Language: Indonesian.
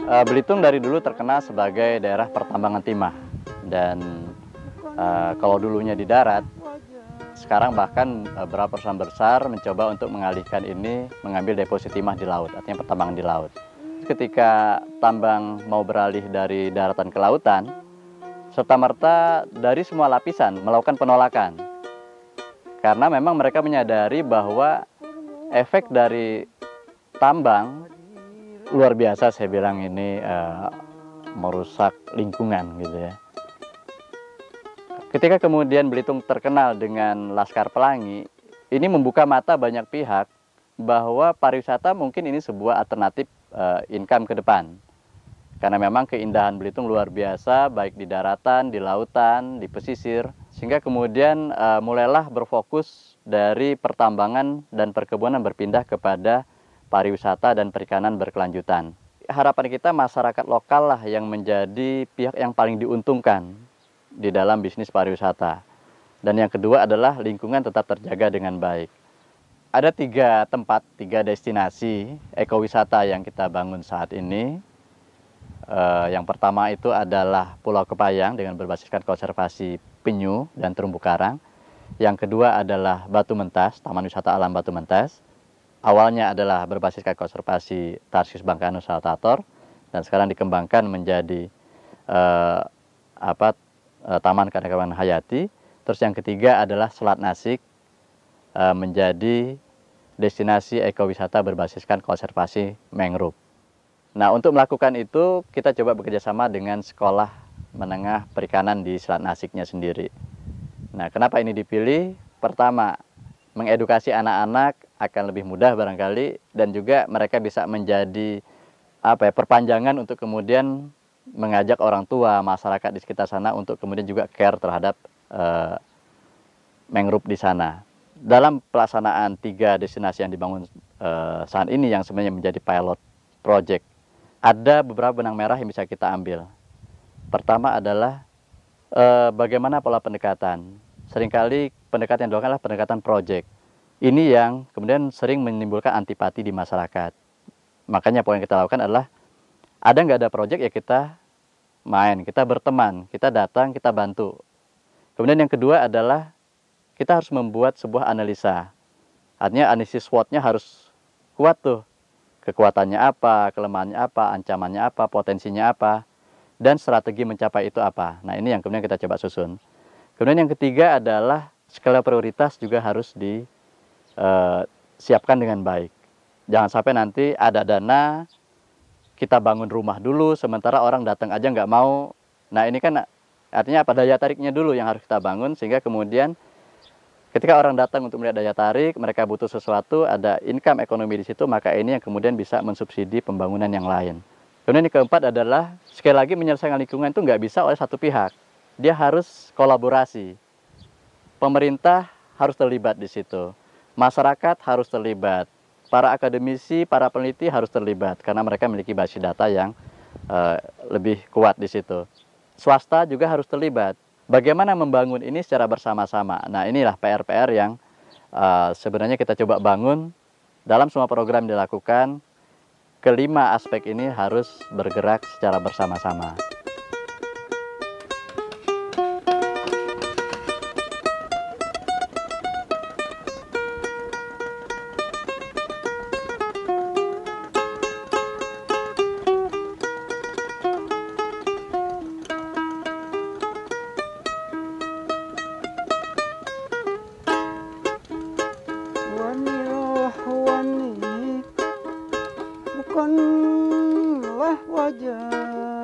Belitung dari dulu terkenal sebagai daerah pertambangan timah dan kalau dulunya di darat, sekarang bahkan beberapa perusahaan besar mencoba untuk mengalihkan ini mengambil deposit timah di laut, artinya pertambangan di laut. Ketika tambang mau beralih dari daratan ke lautan, serta-merta dari semua lapisan melakukan penolakan. Karena memang mereka menyadari bahwa efek dari tambang luar biasa, saya bilang ini merusak lingkungan gitu ya. Ketika kemudian Belitung terkenal dengan Laskar Pelangi, ini membuka mata banyak pihak bahwa pariwisata mungkin ini sebuah alternatif income ke depan. Karena memang keindahan Belitung luar biasa, baik di daratan, di lautan, di pesisir. Sehingga kemudian mulailah berfokus dari pertambangan dan perkebunan berpindah kepada pariwisata dan perikanan berkelanjutan. Harapan kita masyarakat lokal lah yang menjadi pihak yang paling diuntungkan di dalam bisnis pariwisata. Dan yang kedua adalah lingkungan tetap terjaga dengan baik. Ada 3 tempat, 3 destinasi ekowisata yang kita bangun saat ini. Yang pertama itu adalah Pulau Kepayang dengan berbasiskan konservasi penyu dan terumbu karang. Yang kedua adalah Batu Mentas, Taman Wisata Alam Batu Mentas. Awalnya adalah berbasiskan konservasi Tarsius Bangkanus saltator dan sekarang dikembangkan menjadi Taman Keanekaragaman Hayati. Terus yang ketiga adalah Selat Nasik menjadi destinasi ekowisata berbasiskan konservasi mangrove. Nah, untuk melakukan itu kita coba bekerjasama dengan Sekolah Menengah Perikanan di Selat Nasiknya sendiri. Nah, kenapa ini dipilih? Pertama, mengedukasi anak-anak akan lebih mudah barangkali dan juga mereka bisa menjadi perpanjangan untuk kemudian mengajak orang tua, masyarakat di sekitar sana untuk kemudian juga care terhadap mangrove di sana. Dalam pelaksanaan 3 destinasi yang dibangun saat ini yang sebenarnya menjadi pilot project, ada beberapa benang merah yang bisa kita ambil. Pertama adalah bagaimana pola pendekatan. Seringkali pendekatan yang dilakukan adalah pendekatan project. Ini yang kemudian sering menimbulkan antipati di masyarakat. Makanya poin yang kita lakukan adalah ada nggak ada project ya kita main, kita berteman, kita datang, kita bantu. Kemudian yang kedua adalah kita harus membuat sebuah analisa. Artinya analisis SWOT-nya harus kuat tuh. Kekuatannya apa, kelemahannya apa, ancamannya apa, potensinya apa, dan strategi mencapai itu apa. Nah, ini yang kemudian kita coba susun. Kemudian yang ketiga adalah skala prioritas juga harus disiapkan dengan baik. Jangan sampai nanti ada dana, kita bangun rumah dulu, sementara orang datang aja nggak mau. Nah, ini kan artinya apa? Daya tariknya dulu yang harus kita bangun, sehingga kemudian ketika orang datang untuk melihat daya tarik, mereka butuh sesuatu, ada income ekonomi di situ, maka ini yang kemudian bisa mensubsidi pembangunan yang lain. Kemudian yang keempat adalah, sekali lagi menyelesaikan lingkungan itu nggak bisa oleh satu pihak. Dia harus kolaborasi. Pemerintah harus terlibat di situ. Masyarakat harus terlibat. Para akademisi, para peneliti harus terlibat, karena mereka memiliki basis data yang lebih kuat di situ. Swasta juga harus terlibat. Bagaimana membangun ini secara bersama-sama? Nah, inilah PR-PR yang sebenarnya kita coba bangun dalam semua program dilakukan. Kelima aspek ini harus bergerak secara bersama-sama. Bukanlah wajah